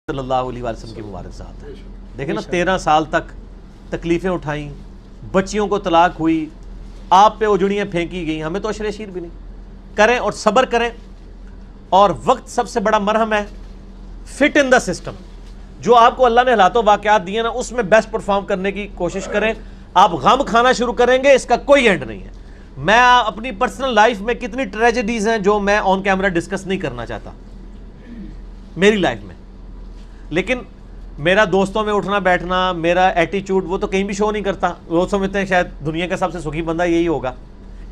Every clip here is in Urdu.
صلی اللہ علیہ وسلم کی مبارک ذات ہے۔ دیکھیں نا 13 سال تک تکلیفیں اٹھائیں، بچیوں کو طلاق ہوئی، آپ پہ اجڑیاں پھینکی گئیں، ہمیں تو عشر شیر بھی نہیں کریں اور صبر کریں۔ اور وقت سب سے بڑا مرہم ہے، فٹ ان دا سسٹم، جو آپ کو اللہ نے حالات و واقعات دیے نا اس میں بیسٹ پرفارم کرنے کی کوشش کریں۔ آپ غم کھانا شروع کریں گے اس کا کوئی اینڈ نہیں ہے۔ میں اپنی پرسنل لائف میں کتنی ٹریجڈیز ہیں جو میں آن کیمرہ ڈسکس نہیں کرنا چاہتا میری لائف میں، لیکن میرا دوستوں میں اٹھنا بیٹھنا، میرا ایٹیچیوڈ وہ تو کہیں بھی شو نہیں کرتا۔ وہ سمجھتے ہیں شاید دنیا کا سب سے سخی بندہ یہی ہوگا،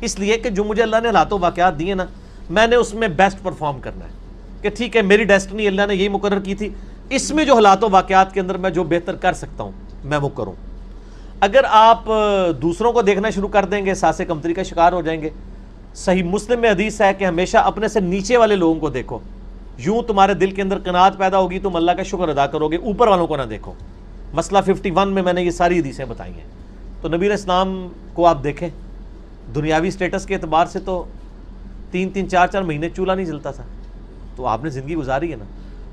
اس لیے کہ جو مجھے اللہ نے حالات و واقعات دیے نا میں نے اس میں بیسٹ پرفارم کرنا ہے کہ ٹھیک ہے میری ڈیسٹنی اللہ نے یہی مقرر کی تھی، اس میں جو حالات و واقعات کے اندر میں جو بہتر کر سکتا ہوں میں وہ کروں۔ اگر آپ دوسروں کو دیکھنا شروع کر دیں گے سانسے کمتری کا شکار ہو جائیں گے۔ صحیح مسلم میں حدیث ہے کہ ہمیشہ اپنے سے نیچے والے لوگوں کو دیکھو، یوں تمہارے دل کے اندر قناعت پیدا ہوگی، تم اللہ کا شکر ادا کرو گے، اوپر والوں کو نہ دیکھو۔ مسئلہ 51 میں نے یہ ساری حدیثیں بتائی ہیں۔ تو نبی علیہ السلام کو آپ دیکھیں، دنیاوی سٹیٹس کے اعتبار سے تو 3 4 مہینے چولہا نہیں جلتا تھا، تو آپ نے زندگی گزاری ہے نا۔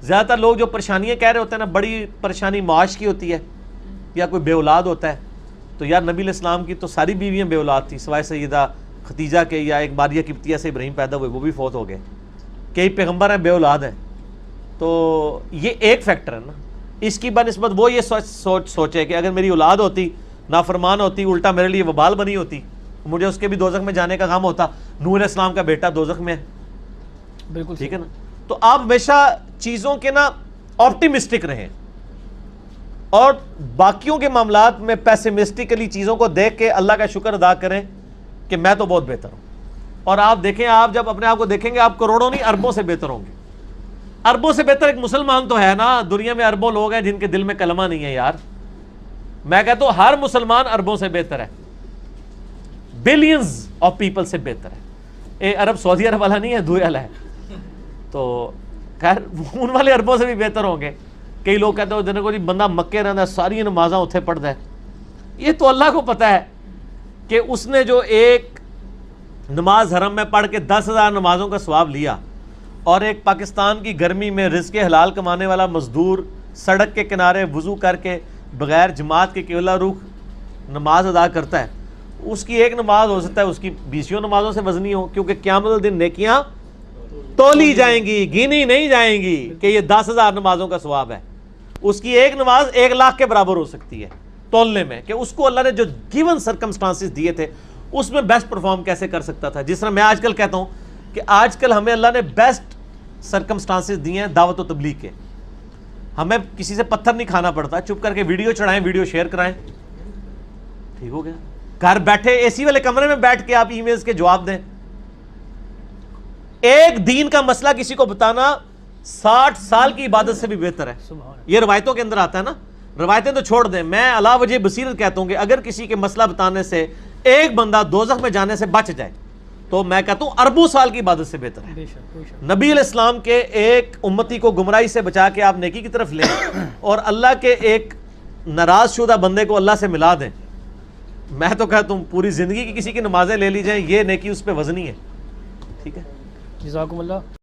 زیادہ تر لوگ جو پریشانیاں کہہ رہے ہوتے ہیں نا، بڑی پریشانی معاش کی ہوتی ہے یا کوئی بے اولاد ہوتا ہے، تو یار نبی علیہ السلام کی تو ساری بیویاں بے اولاد تھیں سوائے سیدہ ختیجہ کے، یا ایک ماریہ قبطیہ سے ابراہیم پیدا ہوئے وہ بھی فوت ہو گئے۔ کئی پیغمبر ہیں بے اولاد ہیں، تو یہ ایک فیکٹر ہے نا۔ اس کی بنسبت وہ یہ سوچے کہ اگر میری اولاد ہوتی، نافرمان ہوتی، الٹا میرے لیے وبال بنی ہوتی، مجھے اس کے بھی دوزخ میں جانے کا غم ہوتا۔ نوح علیہ السلام کا بیٹا دوزخ میں ہے، بالکل ٹھیک ہے نا۔ تو آپ ہمیشہ چیزوں کے نا آپٹیمسٹک رہیں، اور باقیوں کے معاملات میں پیسمسٹکلی چیزوں کو دیکھ کے اللہ کا شکر ادا کریں کہ میں تو بہت بہتر ہوں۔ اور آپ دیکھیں، آپ جب اپنے آپ کو دیکھیں گے آپ کروڑوں نہیں اربوں سے بہتر ہوں گے۔ اربوں سے بہتر ایک مسلمان تو ہے نا، دنیا میں اربوں لوگ ہیں جن کے دل میں کلمہ نہیں ہے یار۔ میں کہتا ہوں ہر مسلمان اربوں سے بہتر ہے، بلینز آف پیپل سے بہتر ہے۔ اے عرب سعودی عرب والا نہیں ہے، دوئے والا ہے، تو خیر ان والے اربوں سے بھی بہتر ہوں گے۔ کئی لوگ کہتے ہیں جن کو جی بندہ مکے رہتا ہے ساری نمازاں اتھے پڑھتا ہے، یہ تو اللہ کو پتہ ہے کہ اس نے جو ایک نماز حرم میں پڑھ کے 10,000 نمازوں کا ثواب لیا، اور ایک پاکستان کی گرمی میں رزق حلال کمانے والا مزدور سڑک کے کنارے وضو کر کے بغیر جماعت کے قبلہ رخ نماز ادا کرتا ہے، اس کی ایک نماز ہو سکتا ہے اس کی 20 نمازوں سے وزنی ہو، کیونکہ قیامت الدن نیکیاں تولی جائیں گی، گنی نہیں جائیں گی کہ یہ 10,000 نمازوں کا ثواب ہے۔ اس کی ایک نماز 1 لاکھ کے برابر ہو سکتی ہے تولنے میں، کہ اس کو اللہ نے جو گیون سرکمسٹانسز دیے تھے اس میں بیسٹ پرفارم کیسے کر سکتا تھا۔ جس طرح میں آج کل کہتا ہوں کہ آج کل ہمیں اللہ نے بیسٹ سرکمسٹانسز دیے ہیں دعوت و تبلیغ کے۔ ہمیں کسی سے پتھر نہیں کھانا پڑتا، چپ کر کے ویڈیو چڑھائیں، ویڈیو شیئر کرائیں، ٹھیک ہو گیا۔ گھر بیٹھے اے سی والے کمرے میں بیٹھ کے آپ ای میلز کے جواب دیں۔ ایک دین کا مسئلہ کسی کو بتانا 60 سال کی عبادت سے بھی بہتر ہے۔ یہ روایتوں کے اندر آتا ہے نا، روایتیں تو چھوڑ دیں، میں علا وجہ بصیرت کہتا ہوں کہ اگر کسی کے مسئلہ بتانے سے ایک بندہ دوزخ میں جانے سے بچ جائے تو میں کہتا ہوں اربوں سال کی عبادت سے بہتر ہے۔ نبی علیہ السلام کے ایک امتی کو گمراہی سے بچا کے آپ نیکی کی طرف لیں، اور اللہ کے ایک ناراض شدہ بندے کو اللہ سے ملا دیں، میں تو کہتا ہوں پوری زندگی کی کسی کی نمازیں لے لی جائیں، یہ نیکی اس پہ وزنی ہے، ٹھیک ہے۔ جزاکم اللہ۔